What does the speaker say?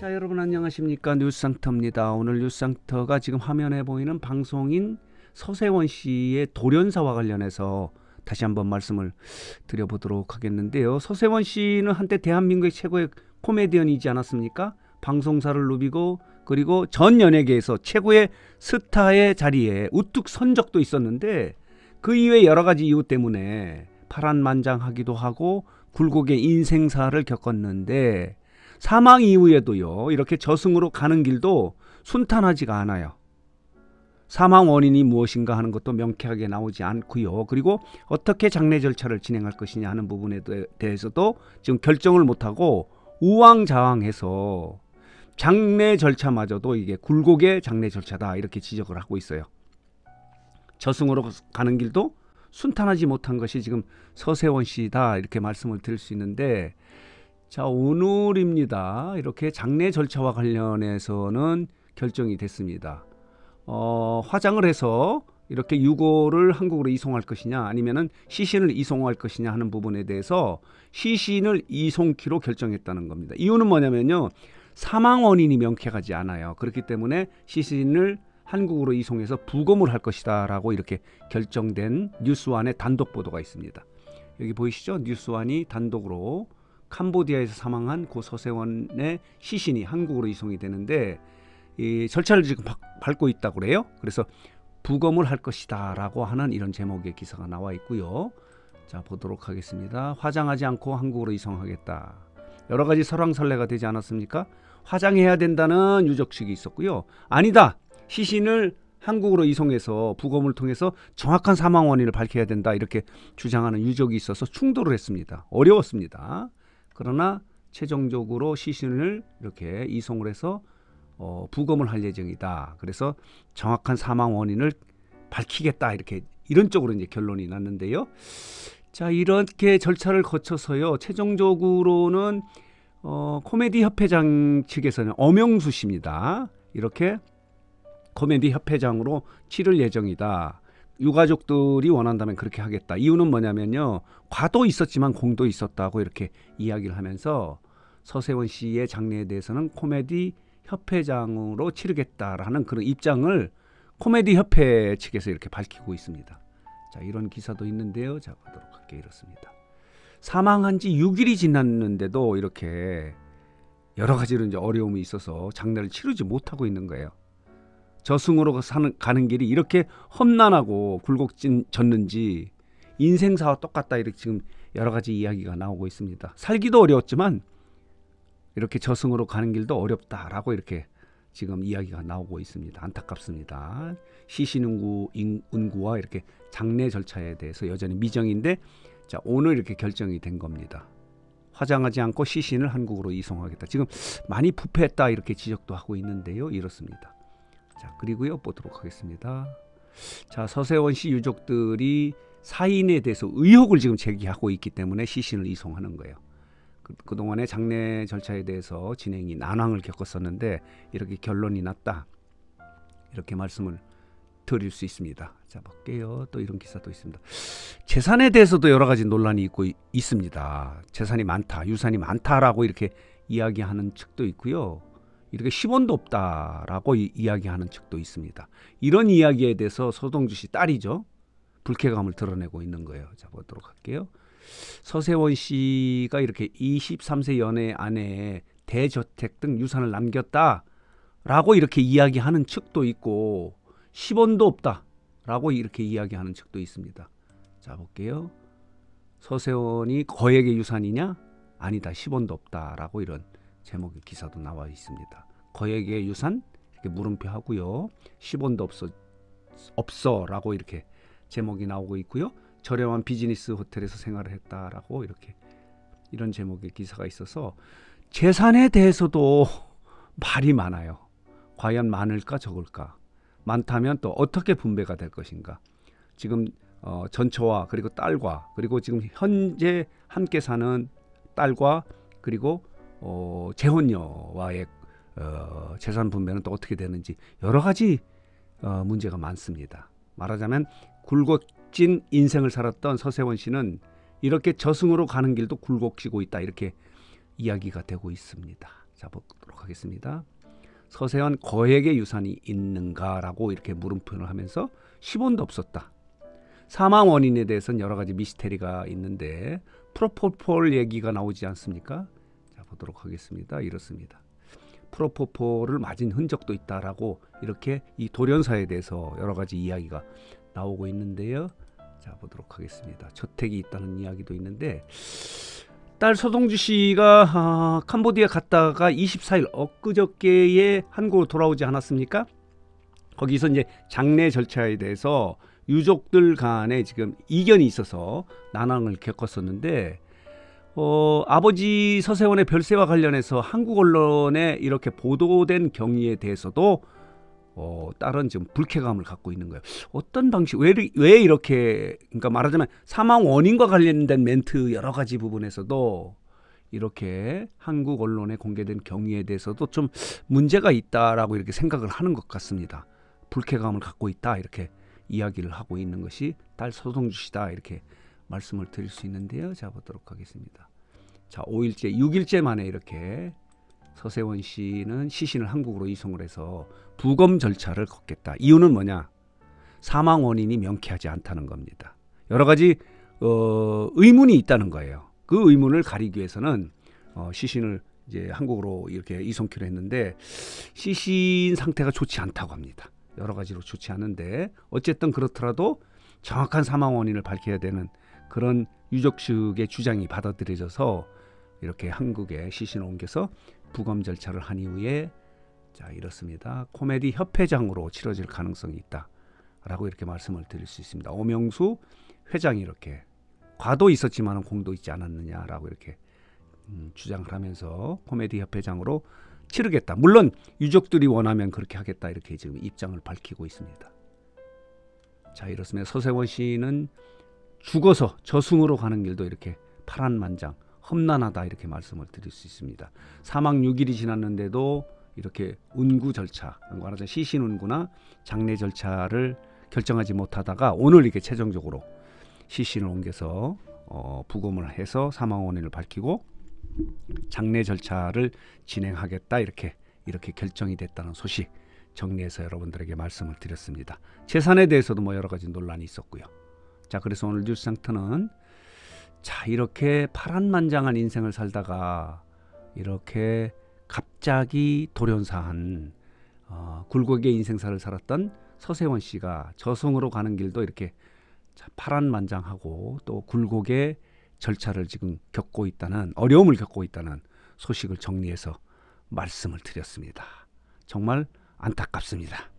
자, 여러분 안녕하십니까? 뉴스상터입니다. 오늘 뉴스상터가 지금 화면에 보이는 방송인 서세원 씨의 돌연사와 관련해서 다시 한번 말씀을 드려보도록 하겠는데요. 서세원 씨는 한때 대한민국의 최고의 코미디언이지 않았습니까? 방송사를 누비고 그리고 전 연예계에서 최고의 스타의 자리에 우뚝 선 적도 있었는데 그 이외 여러 가지 이유 때문에 파란만장하기도 하고 굴곡의 인생사를 겪었는데 사망 이후에도요, 이렇게 저승으로 가는 길도 순탄하지가 않아요. 사망 원인이 무엇인가 하는 것도 명쾌하게 나오지 않고요. 그리고 어떻게 장례 절차를 진행할 것이냐 하는 부분에 대해서도 지금 결정을 못하고 우왕좌왕해서 장례 절차마저도 이게 굴곡의 장례 절차다 이렇게 지적을 하고 있어요. 저승으로 가는 길도 순탄하지 못한 것이 지금 서세원 씨다 이렇게 말씀을 드릴 수 있는데, 자, 오늘입니다. 이렇게 장례 절차와 관련해서는 결정이 됐습니다. 화장을 해서 이렇게 유고를 한국으로 이송할 것이냐 아니면은 시신을 이송할 것이냐 하는 부분에 대해서 시신을 이송키로 결정했다는 겁니다. 이유는 뭐냐면요, 사망 원인이 명쾌하지 않아요. 그렇기 때문에 시신을 한국으로 이송해서 부검을 할 것이다 라고 이렇게 결정된 뉴스완의 단독 보도가 있습니다. 여기 보이시죠? 뉴스완이 단독으로 캄보디아에서 사망한 고 서세원의 시신이 한국으로 이송이 되는데 이 절차를 지금 밟고 있다고 그래요. 그래서 부검을 할 것이다 라고 하는 이런 제목의 기사가 나와 있고요. 자, 보도록 하겠습니다. 화장하지 않고 한국으로 이송하겠다. 여러 가지 설왕설래가 되지 않았습니까? 화장해야 된다는 유적식이 있었고요. 아니다, 시신을 한국으로 이송해서 부검을 통해서 정확한 사망 원인을 밝혀야 된다 이렇게 주장하는 유적이 있어서 충돌을 했습니다. 어려웠습니다. 그러나 최종적으로 시신을 이렇게 이송을 해서 부검을 할 예정이다. 그래서 정확한 사망 원인을 밝히겠다 이렇게 이런 쪽으로 이제 결론이 났는데요. 자, 이렇게 절차를 거쳐서요, 최종적으로는 코미디 협회장 측에서는 엄영수 씨입니다. 이렇게 코미디 협회장으로 치를 예정이다. 유가족들이 원한다면 그렇게 하겠다. 이유는 뭐냐면요, 과도 있었지만 공도 있었다고 이렇게 이야기를 하면서 서세원 씨의 장례에 대해서는 코미디 협회장으로 치르겠다라는 그런 입장을 코미디 협회 측에서 이렇게 밝히고 있습니다. 자, 이런 기사도 있는데요. 자, 보도록 할게요. 이렇습니다. 사망한 지 6일이 지났는데도 이렇게 여러 가지로 이제 어려움이 있어서 장례를 치르지 못하고 있는 거예요. 저승으로 가는 길이 이렇게 험난하고 굴곡졌는지 인생사와 똑같다 이렇게 지금 여러 가지 이야기가 나오고 있습니다. 살기도 어려웠지만 이렇게 저승으로 가는 길도 어렵다라고 이렇게 지금 이야기가 나오고 있습니다. 안타깝습니다. 시신은구와 이렇게 장례 절차에 대해서 여전히 미정인데, 자, 오늘 이렇게 결정이 된 겁니다. 화장하지 않고 시신을 한국으로 이송하겠다. 지금 많이 부패했다 이렇게 지적도 하고 있는데요. 이렇습니다. 자, 그리고요, 보도록 하겠습니다. 자, 서세원 씨 유족들이 사인에 대해서 의혹을 지금 제기하고 있기 때문에 시신을 이송하는 거예요. 그동안의 장례 절차에 대해서 진행이 난항을 겪었었는데 이렇게 결론이 났다 이렇게 말씀을 드릴 수 있습니다. 자, 볼게요. 또 이런 기사도 있습니다. 재산에 대해서도 여러 가지 논란이 있습니다. 재산이 많다, 유산이 많다라고 이렇게 이야기하는 측도 있고요. 이렇게 10원도 없다라고 이야기하는 측도 있습니다. 이런 이야기에 대해서 서동주 씨 딸이죠, 불쾌감을 드러내고 있는 거예요. 자, 보도록 할게요. 서세원 씨가 이렇게 23세 연애 아내에 대저택 등 유산을 남겼다라고 이렇게 이야기하는 측도 있고 10원도 없다라고 이렇게 이야기하는 측도 있습니다. 자, 볼게요. 서세원이 거액의 유산이냐? 아니다, 10원도 없다라고 이런 제목의 기사도 나와 있습니다. 거액의 유산 이렇게 물음표 하고요, 10원도 없어라고 이렇게 제목이 나오고 있고요. 저렴한 비즈니스 호텔에서 생활을 했다라고 이렇게 이런 제목의 기사가 있어서 재산에 대해서도 말이 많아요. 과연 많을까 적을까? 많다면 또 어떻게 분배가 될 것인가? 지금 전처와 그리고 딸과 그리고 지금 현재 함께 사는 딸과 그리고 재혼녀와의 재산 분배는 또 어떻게 되는지 여러 가지 문제가 많습니다. 말하자면 굴곡진 인생을 살았던 서세원 씨는 이렇게 저승으로 가는 길도 굴곡지고 있다 이렇게 이야기가 되고 있습니다. 자, 보도록 하겠습니다. 서세원 거액의 유산이 있는가라고 이렇게 물음표를 하면서 10원도 없었다. 사망 원인에 대해서는 여러 가지 미스테리가 있는데 프로포폴 얘기가 나오지 않습니까? 자, 보도록 하겠습니다. 이렇습니다. 프로포폴을 맞은 흔적도 있다라고 이렇게 이 돌연사에 대해서 여러 가지 이야기가 나오고 있는데요. 자, 보도록 하겠습니다. 저택이 있다는 이야기도 있는데 딸 서동주 씨가 캄보디아 갔다가 24일 엊그저께에 한국으로 돌아오지 않았습니까? 거기서 이제 장례 절차에 대해서 유족들 간에 지금 이견이 있어서 난항을 겪었었는데 아버지 서세원의 별세와 관련해서 한국 언론에 이렇게 보도된 경위에 대해서도 딸은 지금 불쾌감을 갖고 있는 거예요. 어떤 방식, 왜 이렇게, 그러니까 말하자면 사망 원인과 관련된 멘트 여러 가지 부분에서도 이렇게 한국 언론에 공개된 경위에 대해서도 좀 문제가 있다라고 이렇게 생각을 하는 것 같습니다. 불쾌감을 갖고 있다 이렇게 이야기를 하고 있는 것이 딸 서동주 씨다 이렇게 말씀을 드릴 수 있는데요. 자, 보도록 하겠습니다. 자, 5일째, 6일째 만에 이렇게 서세원 씨는 시신을 한국으로 이송을 해서 부검 절차를 걷겠다. 이유는 뭐냐? 사망 원인이 명쾌하지 않다는 겁니다. 여러 가지 의문이 있다는 거예요. 그 의문을 가리기 위해서는 시신을 이제 한국으로 이렇게 이송키로 했는데 시신 상태가 좋지 않다고 합니다. 여러 가지로 좋지 않은데 어쨌든 그렇더라도 정확한 사망 원인을 밝혀야 되는 그런 유족 측의 주장이 받아들여져서 이렇게 한국에 시신을 옮겨서 부검 절차를 한 이후에 자, 이렇습니다. 코미디 협회장으로 치러질 가능성이 있다라고 이렇게 말씀을 드릴 수 있습니다. 오명수 회장이 이렇게 과도 있었지만 공도 있지 않았느냐라고 이렇게 주장을 하면서 코미디 협회장으로 치르겠다. 물론 유족들이 원하면 그렇게 하겠다 이렇게 지금 입장을 밝히고 있습니다. 자, 이렇습니다. 서세원 씨는 죽어서 저승으로 가는 길도 이렇게 파란만장 험난하다 이렇게 말씀을 드릴 수 있습니다. 사망 6일이 지났는데도 이렇게 운구 절차, 말하자면 시신 운구나 장례 절차를 결정하지 못하다가 오늘 이렇게 최종적으로 시신을 옮겨서 부검을 해서 사망 원인을 밝히고 장례 절차를 진행하겠다 이렇게 결정이 됐다는 소식 정리해서 여러분들에게 말씀을 드렸습니다. 재산에 대해서도 뭐 여러 가지 논란이 있었고요. 자, 그래서 오늘 뉴스상터는 자, 이렇게 파란만장한 인생을 살다가 이렇게 갑자기 돌연사한 굴곡의 인생사를 살았던 서세원 씨가 저승으로 가는 길도 이렇게 파란만장하고 또 굴곡의 절차를 지금 겪고 있다는, 어려움을 겪고 있다는 소식을 정리해서 말씀을 드렸습니다. 정말 안타깝습니다.